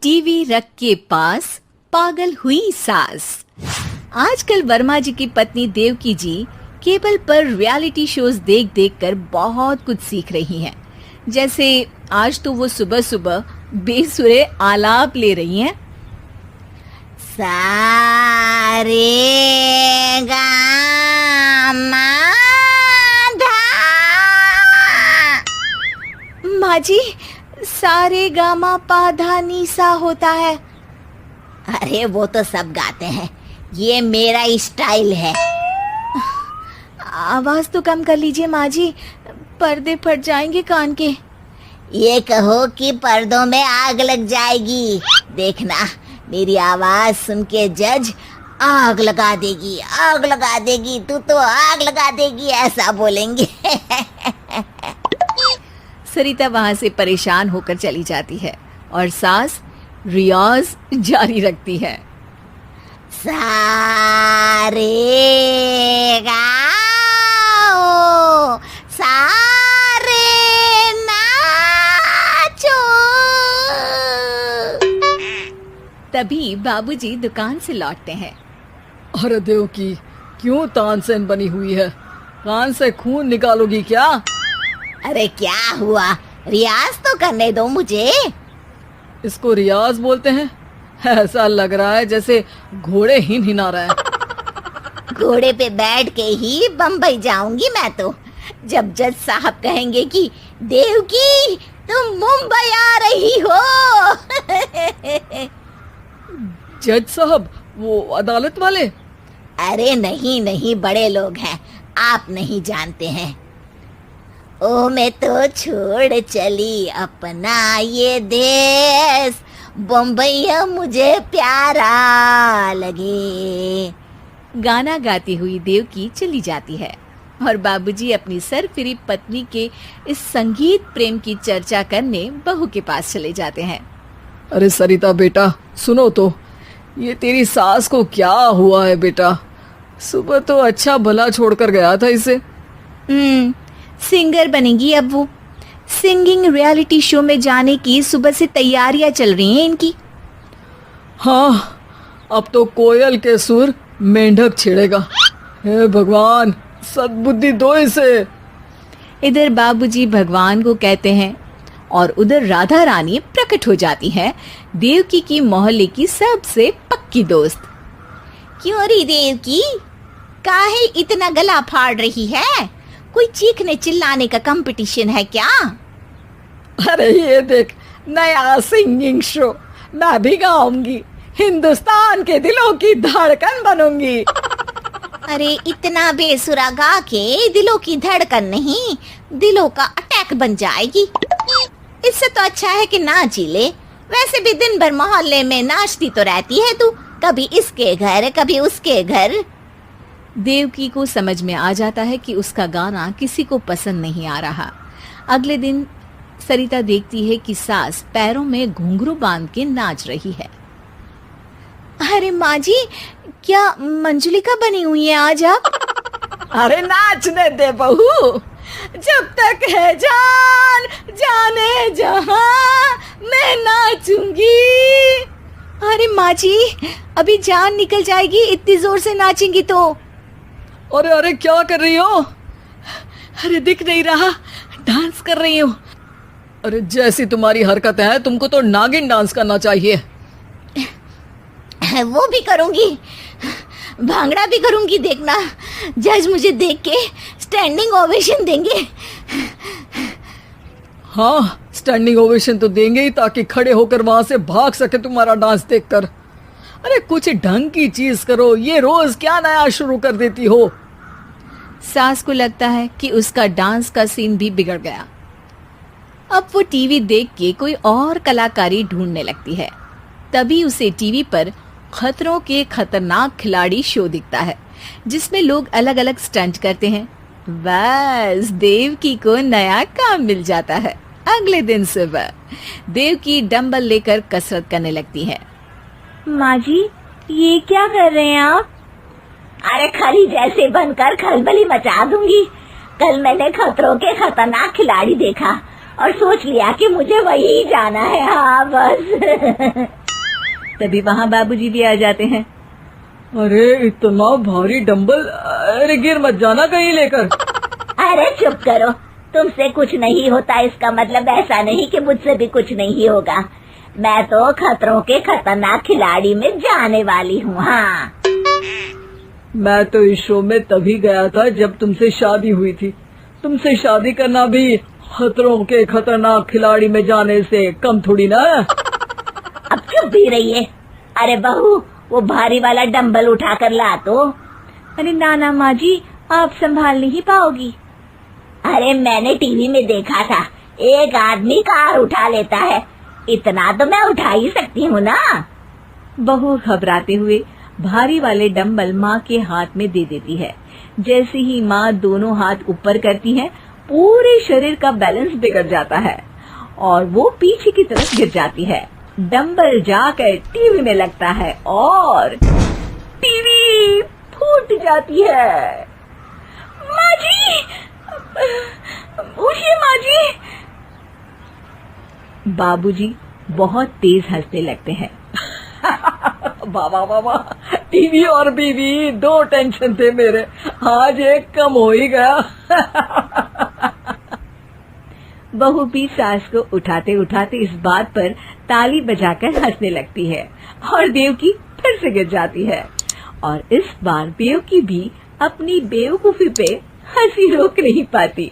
TV रख के पास पागल हुई सास। आजकल वर्मा जी की पत्नी देवकी जी केबल पर रियलिटी शोज देख देख कर बहुत कुछ सीख रही हैं। जैसे आज तो वो सुबह सुबह बेसुरे आलाप ले रही हैं। सारे गामा माँ जी, सारे गामा पाधा नीसा होता है। अरे वो तो सब गाते हैं, ये मेरा स्टाइल है। आवाज तो कम कर लीजिए माँ जी, पर्दे फट जाएंगे कान के। ये कहो कि पर्दों में आग लग जाएगी। देखना, मेरी आवाज सुन के जज आग लगा देगी, आग लगा देगी, तू तो आग लगा देगी, ऐसा बोलेंगे। सरिता वहां से परेशान होकर चली जाती है और सास रियाज जारी रखती है। सारे गाओ, सारे नाचो। तभी बाबूजी दुकान से लौटते हैं। अरे देवकी, क्यों तानसेन बनी हुई है? कान से खून निकालोगी क्या? अरे क्या हुआ, रियाज तो करने दो मुझे। इसको रियाज बोलते हैं? ऐसा लग रहा है जैसे घोड़े हिना रहा है। घोड़े पे बैठ के ही बम्बई जाऊंगी मैं तो, जब जज साहब कहेंगे कि देवकी तुम मुंबई आ रही हो। जज साहब, वो अदालत वाले? अरे नहीं नहीं, बड़े लोग हैं, आप नहीं जानते हैं। ओ मैं तो छोड़ चली अपना ये देश, बम्बई मुझे प्यारा लगे। गाना गाती हुई देवकी चली जाती है और बाबूजी अपनी सरफिरी पत्नी के इस संगीत प्रेम की चर्चा करने बहू के पास चले जाते हैं। अरे सरिता बेटा, सुनो तो, ये तेरी सास को क्या हुआ है बेटा? सुबह तो अच्छा भला छोड़कर गया था इसे। सिंगर बनेगी अब वो। सिंगिंग रियलिटी शो में जाने की सुबह से तैयारियां चल रही हैं इनकी। हाँ, अब तो कोयल के सुर मेंढक छेड़ेगा। हे भगवान, सद्बुद्धि दो इसे। इधर बाबूजी भगवान को कहते हैं और उधर राधा रानी प्रकट हो जाती है, देवकी की मोहल्ले की सबसे पक्की दोस्त। क्यों री देवकी, काहे इतना गला फाड़ रही है? कोई चीखने चिल्लाने का कंपटीशन है क्या? अरे ये देख, नया सिंगिंग शो, मैं भी गाऊंगी, हिंदुस्तान के दिलों की धड़कन बनूंगी। अरे इतना बेसुरा गा के दिलों की धड़कन नहीं, दिलों का अटैक बन जाएगी। इससे तो अच्छा है कि नाच ही ले। वैसे भी दिन भर मोहल्ले में नाचती तो रहती है तू, कभी इसके घर कभी उसके घर। देवकी को समझ में आ जाता है कि उसका गाना किसी को पसंद नहीं आ रहा। अगले दिन सरिता देखती है कि सास पैरों में घुंघरू बांध के नाच रही है। अरे माँ जी, क्या मंजुलिका बनी हुई है आज आप? अरे नाचने दे बहू, जब तक है जान जाने जहां मैं नाचूंगी। अरे माँ जी, अभी जान निकल जाएगी, इतनी जोर से नाचेंगी तो। अरे अरे, क्या कर रही हो? अरे दिख नहीं रहा, डांस कर रही हूँ। अरे जैसी तुम्हारी हरकत है, तुमको तो नागिन डांस करना चाहिए। वो भी करूंगी, भांगड़ा भी करूंगी। देखना, जज मुझे देख के स्टैंडिंग ओवेशन देंगे। हाँ, स्टैंडिंग ओवेशन तो देंगे ही, ताकि खड़े होकर वहां से भाग सके तुम्हारा डांस देखकर। अरे कुछ ढंग की चीज करो, ये रोज क्या नया शुरू कर देती हो? सास को लगता है कि उसका डांस का सीन भी बिगड़ गया। अब वो टीवी देख के कोई और कलाकारी ढूंढने लगती है। तभी उसे टीवी पर खतरों के खतरनाक खिलाड़ी शो दिखता है, जिसमें लोग अलग अलग स्टंट करते हैं। बस देवकी को नया काम मिल जाता है। अगले दिन सुबह देवकी डंबल लेकर कसरत करने लगती है। माँ जी, ये क्या कर रहे हैं आप? अरे खरी जैसे बनकर खलबली मचा दूंगी। कल मैंने खतरों के खतरनाक खिलाड़ी देखा, और सोच लिया कि मुझे वही जाना है। हाँ बस। तभी वहाँ बाबूजी भी आ जाते हैं। अरे इतना भारी डंबल, अरे गिर मत जाना कहीं लेकर। अरे चुप करो, तुमसे कुछ नहीं होता इसका मतलब ऐसा नहीं कि मुझसे भी कुछ नहीं होगा। मैं तो खतरों के खतरनाक खिलाड़ी में जाने वाली हूँ। हाँ मैं तो इस शो में तभी गया था जब तुमसे शादी हुई थी। तुमसे शादी करना भी खतरों के खतरनाक खिलाड़ी में जाने से कम थोड़ी ना है। अब चुप भी रहिए। अरे बहू, वो भारी वाला डंबल उठा कर ला तो। अरे ना माँ जी, आप संभाल नहीं पाओगी। अरे मैंने टीवी में देखा था, एक आदमी कार उठा लेता है, इतना तो मैं उठा ही सकती हूँ ना। बहू घबराते हुए भारी वाले डंबल माँ के हाथ में दे देती है। जैसे ही माँ दोनों हाथ ऊपर करती है, पूरे शरीर का बैलेंस बिगड़ जाता है और वो पीछे की तरफ गिर जाती है। डंबल जाकर टीवी में लगता है और टीवी फूट जाती है। माँ जी, उठिए माँ जी। बाबूजी बहुत तेज हंसने लगते हैं। बाबा बाबा, टीवी और बीवी दो टेंशन थे मेरे, आज एक कम हो ही गया। बहू भी सास को उठाते उठाते इस बात पर ताली बजाकर हंसने लगती है और देवकी फिर से गिर जाती है। और इस बार देवकी भी अपनी बेवकूफी पे हंसी रोक नहीं पाती।